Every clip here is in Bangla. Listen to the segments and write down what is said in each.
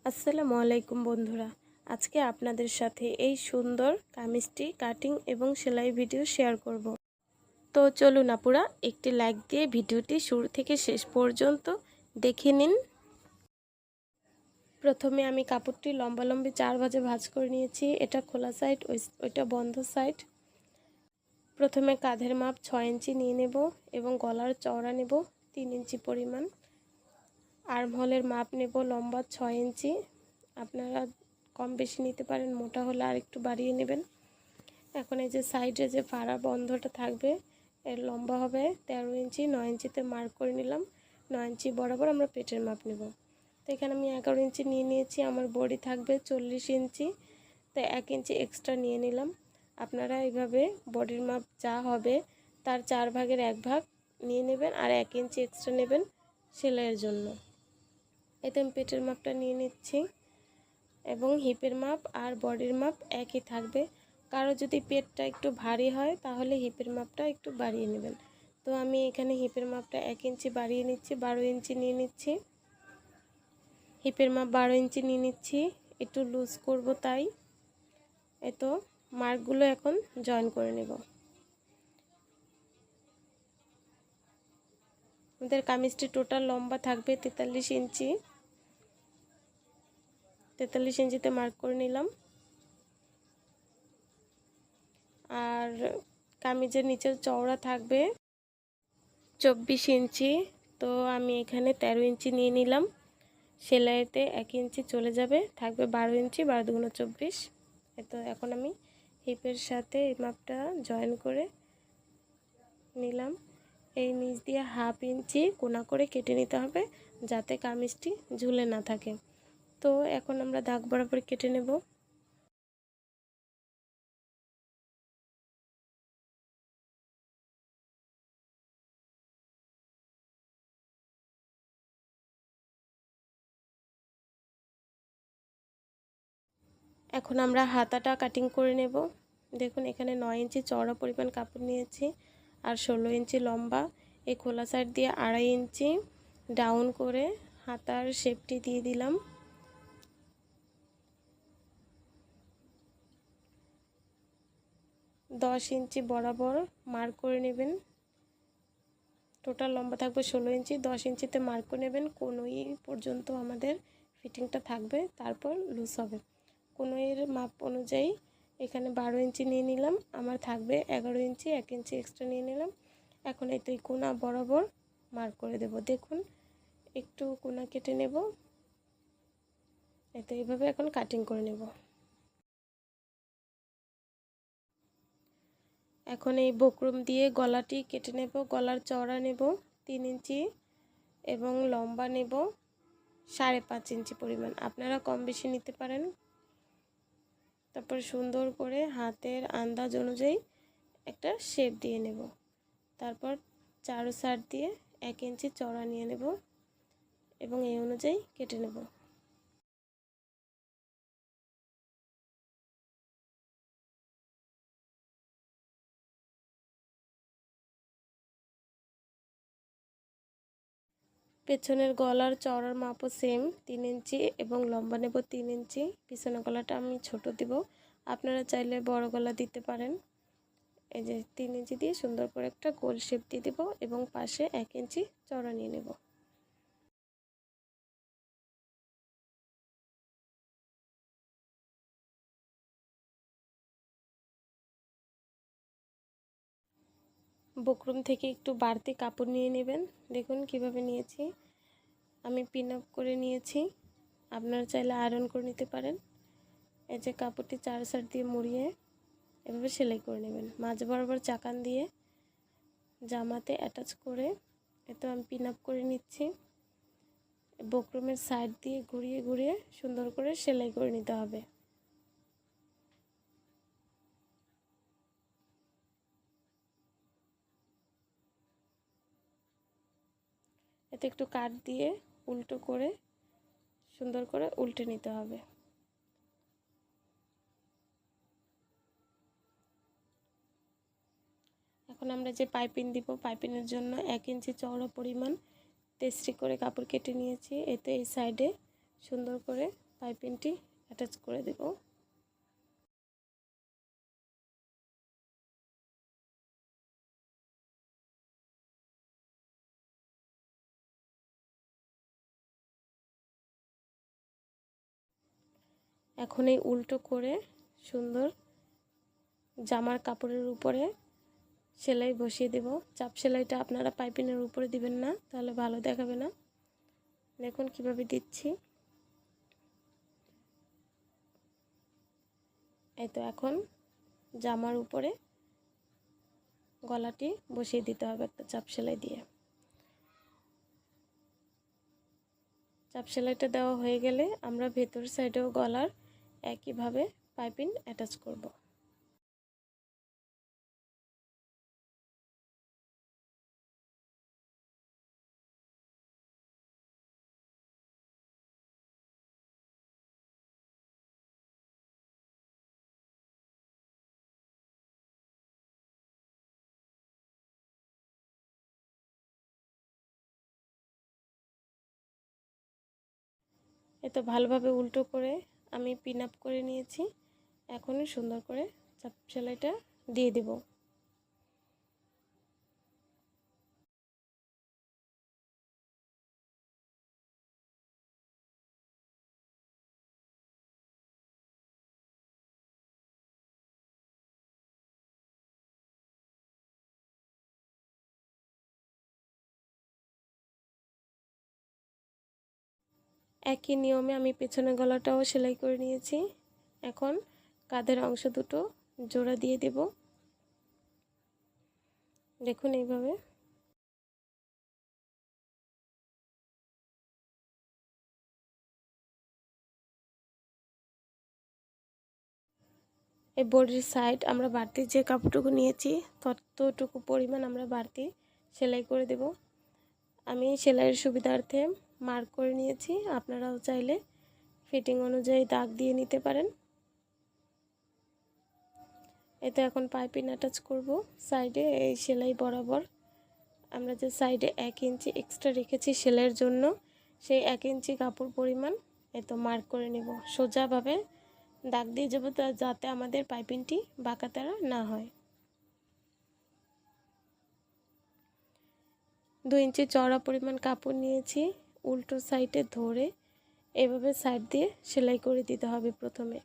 আসসালামু আলাইকুম বন্ধুরা, আজকে আপনাদের সাথে এই সুন্দর কামিজটি কাটিং এবং সেলাই ভিডিও শেয়ার করব। তো চলুন আপুরা, একটি লাইক দিয়ে ভিডিওটি শুরু থেকে শেষ পর্যন্ত দেখে নিন। প্রথমে আমি কাপড়টি লম্বালম্বি 4 ভাঁজে ভাঁজ করে নিয়েছি। এটা খোলা সাইড, ওইটা বন্ধ সাইড। প্রথমে কাঁধের মাপ 6 ইঞ্চি নিয়ে নেব এবং গলার চওড়া নেব 3 ইঞ্চি পরিমাণ। আর্মহোলের মাপ নেব লম্বা 6 ইঞ্চি। আপনারা কম বেশি নিতে পারেন, মোটা হলে আর একটু বাড়িয়ে নেবেন। এখন এই যে সাইডে যে ফাড়া বন্ধটা থাকবে এর লম্বা হবে 13 ইঞ্চি। 9 ইঞ্চিতে মার্ক করে নিলাম। 9 ইঞ্চি বরাবর আমরা পেটের মাপ নেব। তো এখানে আমি 11 ইঞ্চি নিয়ে নিয়েছি। আমার বডি থাকবে 40 ইঞ্চি, তো 1 ইঞ্চি এক্সট্রা নিয়ে নিলাম। আপনারা এইভাবে বডির মাপ যা হবে তার 4 ভাগের 1 ভাগ নিয়ে নেবেন আর 1 ইঞ্চি এক্সট্রা নেবেন সেলাইয়ের জন্য। এতে আমি পেটের মাপটা নিয়ে নিচ্ছি এবং হিপের মাপ আর বডির মাপ একই থাকবে। কারো যদি পেটটা একটু ভারী হয় তাহলে হিপের মাপটা একটু বাড়িয়ে নেবেন। তো আমি এখানে হিপের মাপটা 1 ইঞ্চি বাড়িয়ে নিচ্ছি, 12 ইঞ্চি নিয়ে নিচ্ছি। হিপের মাপ 12 ইঞ্চি নিয়ে নিচ্ছি, একটু লুজ করব তাই। এই তো মার্কগুলো এখন জয়েন করে নেব। আমাদের কামিজটি টোটাল লম্বা থাকবে 43 ইঞ্চি। 43 ইঞ্চিতে মার্ক করে নিলাম। আর কামিজের নিচের চওড়া থাকবে 24 ইঞ্চি। তো আমি এখানে 13 ইঞ্চি নিয়ে নিলাম। সেলাইতে 1 ইঞ্চি চলে যাবে, থাকবে 12 ইঞ্চি। 12 দুগুণ 24। তো এখন আমি হিপের সাথে এই মাপটা জয়েন করে নিলাম। এই নিচ দিয়ে 1/2 ইঞ্চি কোনা করে কেটে নিতে হবে যাতে কামিজটি ঝুলে না থাকে। তো এখন আমরা দাগ বরাবর কেটে নেব। এখন আমরা হাতাটা কাটিং করে নেব। দেখুন এখানে 9 ইঞ্চি চওড়া পরিমাণ কাপড় নিয়েছি আর 16 ইঞ্চি লম্বা। এই খোলা সাইড দিয়ে 2.5 ইঞ্চি ডাউন করে হাতার শেপটি দিয়ে দিলাম। দশ ইঞ্চি বরাবর মার্ক করে নেবেন। টোটাল লম্বা থাকবে 16 ইঞ্চি। 10 ইঞ্চিতে মার্ক করে নেবেন। কোনোই পর্যন্ত আমাদের ফিটিংটা থাকবে, তারপর লুজ হবে। কোনোইয়ের মাপ অনুযায়ী এখানে 12 ইঞ্চি নিয়ে নিলাম। আমার থাকবে 11 ইঞ্চি, 1 ইঞ্চি এক্সট্রা নিয়ে নিলাম। এখন এই তো এই কোনা বরাবর মার্ক করে দেব। দেখুন একটু কোনা কেটে নেব। এই তো এইভাবে এখন কাটিং করে নেব। এখন এই বক্রম দিয়ে গলাটি কেটে নেব। গলার চওড়া নেব 3 ইঞ্চি এবং লম্বা নেব 5.5 ইঞ্চি পরিমাণ। আপনারা কম বেশি নিতে পারেন। তারপর সুন্দর করে হাতের আন্দাজ অনুযায়ী একটা শেপ দিয়ে নেব। তারপর চারো সাইড দিয়ে 1 ইঞ্চি চওড়া নিয়ে নেব এবং এই অনুযায়ী কেটে নেব। পেছনের গলার চওড়ার মাপও সেম 3 ইঞ্চি এবং লম্বা নেব 3 ইঞ্চি। পিছনের গলাটা আমি ছোট দিব, আপনারা চাইলে বড় গলা দিতে পারেন। এই যে 3 ইঞ্চি দিয়ে সুন্দর করে একটা গোল শেপ দিয়ে দেব এবং পাশে 1 ইঞ্চি চওড়া নিয়ে নেব। বক্রম থেকে একটু বাড়তি কাপড় নিয়ে নেবেন। দেখুন কিভাবে নিয়েছি, আমি পিন আপ করে নিয়েছি। আপনারা চাইলে আয়রন করে নিতে পারেন। এই যে কাপড়টি 4 সাইড দিয়ে মুড়িয়ে এভাবে সেলাই করে নেবেন। মাঝ বরাবর চাকান দিয়ে জামাতে অ্যাটাচ করে এতো আমি পিন আপ করে নিচ্ছি। বক্রমের সাইড দিয়ে ঘুরিয়ে ঘুরিয়ে সুন্দর করে সেলাই করে নিতে হবে। এতে একটু কাট দিয়ে উল্টো করে সুন্দর করে উল্টে নিতে হবে। এখন আমরা যে পাইপিং দিব, পাইপিংয়ের জন্য 1 ইঞ্চি চওড়া পরিমাণ তেস্রি করে কাপড় কেটে নিয়েছি। এতে এই সাইডে সুন্দর করে পাইপিংটি অ্যাটাচ করে দেব। এখন এই উল্টো করে সুন্দর জামার কাপড়ের উপরে সেলাই বসিয়ে দেব। চাপ সেলাইটা আপনারা পাইপিংয়ের উপরে দিবেন না, তাহলে ভালো দেখাবে না। দেখুন কিভাবে দিচ্ছি। এই তো এখন জামার উপরে গলাটি বসিয়ে দিতে হবে একটা চাপ সেলাই দিয়ে। চাপ সেলাইটা দেওয়া হয়ে গেলে আমরা ভেতর সাইডেও গলার একইভাবে পাইপিং অ্যাটাচ করব। এতো ভালোভাবে উল্টো করে আমি পিন আপ করে নিয়েছি। এখনই সুন্দর করে চাপ সেলাইটা দিয়ে দেব। একই নিয়মে আমি পেছনের গলাটাও সেলাই করে নিয়েছি। এখন কাঁধের অংশ দুটো জোড়া দিয়ে দেব। দেখুন এইভাবে। এই বডির সাইড আমরা বাড়তি যে কাপড়টুকু নিয়েছি ততটুকু পরিমাণ আমরা বাড়তি সেলাই করে দেব। আমি সেলাইয়ের সুবিধার্থে মার্ক করে নিয়েছি, আপনারাও চাইলে ফিটিং অনুযায়ী দাগ দিয়ে নিতে পারেন। এতে এখন পাইপিং অ্যাটাচ করব সাইডে। এই সেলাই বরাবর আমরা যে সাইডে 1 ইঞ্চি এক্সট্রা রেখেছি সেলাইয়ের জন্য, সেই 1 ইঞ্চি কাপড় পরিমাণ এতো মার্ক করে নেব। সোজাভাবে দাগ দিয়ে যাব যাতে আমাদের পাইপিংটি বাঁকাতেরা না হয়। 2 ইঞ্চি চওড়া পরিমাণ কাপড় নিয়েছি। উল্টো সাইডে ধরে এভাবে সাইড দিয়ে সেলাই করে দিতে হবে প্রথমে।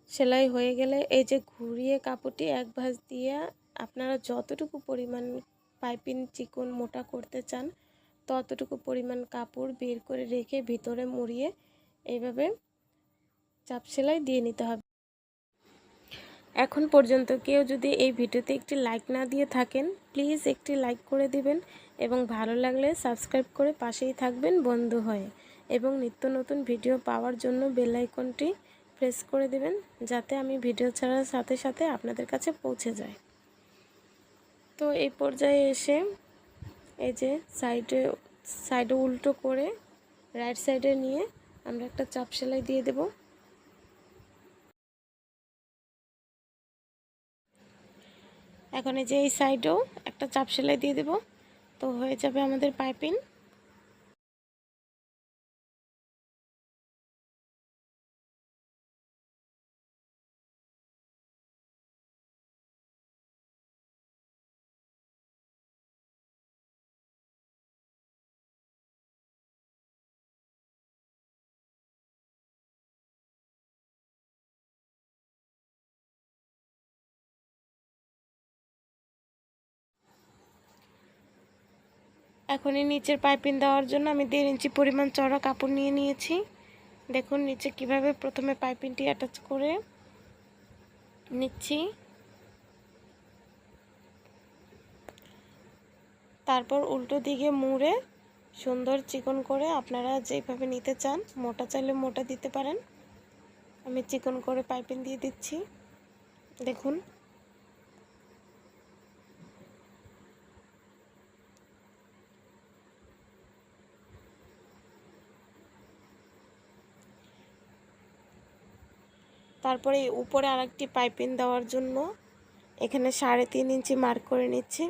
সেলাই হয়ে গেলে এই যে ঘুরিয়ে কাপড়টি এক ভাঁজ দিয়ে আপনারা যতটুকু পরিমাণ পাইপিং চিকন মোটা করতে চান ততটুকু পরিমাণ কাপড় বের করে রেখে ভিতরে মুড়িয়ে এইভাবে চাপ সেলাই দিয়ে নিতে হবে। এখন পর্যন্ত কেউ যদি এই ভিডিওতে একটি লাইক না দিয়ে থাকেন, প্লিজ একটি লাইক করে দিবেন এবং ভালো লাগলে সাবস্ক্রাইব করে পাশেই থাকবেন বন্ধু হয়ে, এবং নিত্য নতুন ভিডিও পাওয়ার জন্য বেল আইকনটি প্রেস করে দিবেন যাতে আমি ভিডিও ছাড়ার সাথে সাথে আপনাদের কাছে পৌঁছে যায়। তো এই পর্যায়ে এসে এই যে সাইডে উল্টো করে রাইট সাইডে নিয়ে আমরা একটা চাপ সেলাই দিয়ে দেব। এখন এই যে এই সাইডেও একটা চাপ সেলাই দিয়ে দেব, তো হয়ে যাবে আমাদের পাইপিং। এখন এই নিচের পাইপিং দেওয়ার জন্য আমি 1.5 ইঞ্চি পরিমাণ চওড়া কাপড় নিয়ে নিয়েছি। দেখুন নিচে কিভাবে প্রথমে পাইপিংটি অ্যাটাচ করে নিচ্ছি, তারপর উল্টো দিকে মুড়ে সুন্দর চিকন করে আপনারা যেভাবে নিতে চান, মোটা চাইলে মোটা দিতে পারেন। আমি চিকন করে পাইপিং দিয়ে দিচ্ছি। দেখুন তারপরে উপরে আরেকটি পাইপিং দেওয়ার জন্য এখানে 3.5 ইঞ্চি মার্ক করে নিচ্ছি।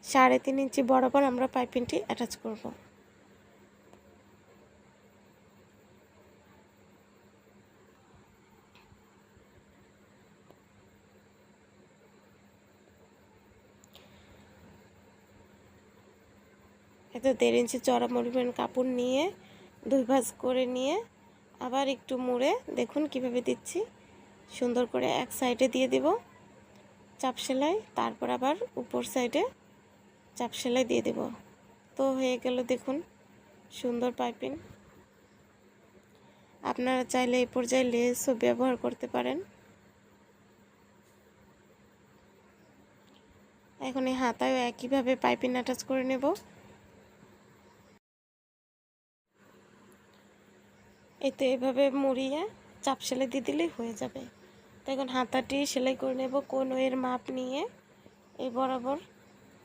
3.5 ইঞ্চি বরাবর আমরা পাইপিংটি অ্যাটাচ করব। এতে 1.5 ইঞ্চি চড়া পরিমাণ কাপড় নিয়ে 2 ভাঁজ করে নিয়ে আবার একটু মুড়ে দেখুন কিভাবে দিচ্ছি। সুন্দর করে এক সাইডে দিয়ে দিব চাপ সেলাই, তারপর আবার উপর সাইডে চাপ সেলাই দিয়ে দেব। তো হয়ে গেল দেখুন সুন্দর পাইপিং। আপনারা চাইলে এই পর্যায়ে লেসও ব্যবহার করতে পারেন। এখন এই হাতায়ও একইভাবে পাইপিং অ্যাটাচ করে নেব। এতে এভাবে মুড়িয়ে চাপ সেলাই দিয়ে দিলেই হয়ে যাবে। তো এখন হাতাটি সেলাই করে নেব। কোণের মাপ নিয়ে এই বরাবর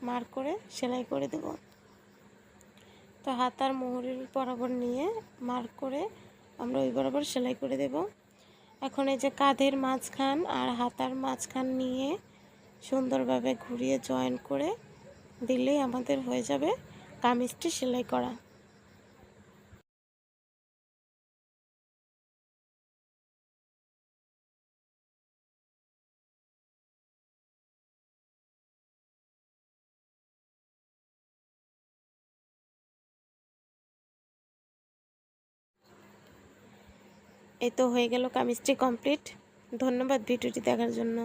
মার্ক করে সেলাই করে দেব। তো হাতার মোহরের বরাবর নিয়ে মার্ক করে আমরা ওই বরাবর সেলাই করে দেব। এখন এই যে কাঁধের মাঝখান আর হাতার মাঝখান নিয়ে সুন্দরভাবে ঘুরিয়ে জয়েন করে দিলেই আমাদের হয়ে যাবে কামিজটি সেলাই করা। এই তো হয়ে গেল কামিজটি কমপ্লিট। ধন্যবাদ ভিডিওটি দেখার জন্য।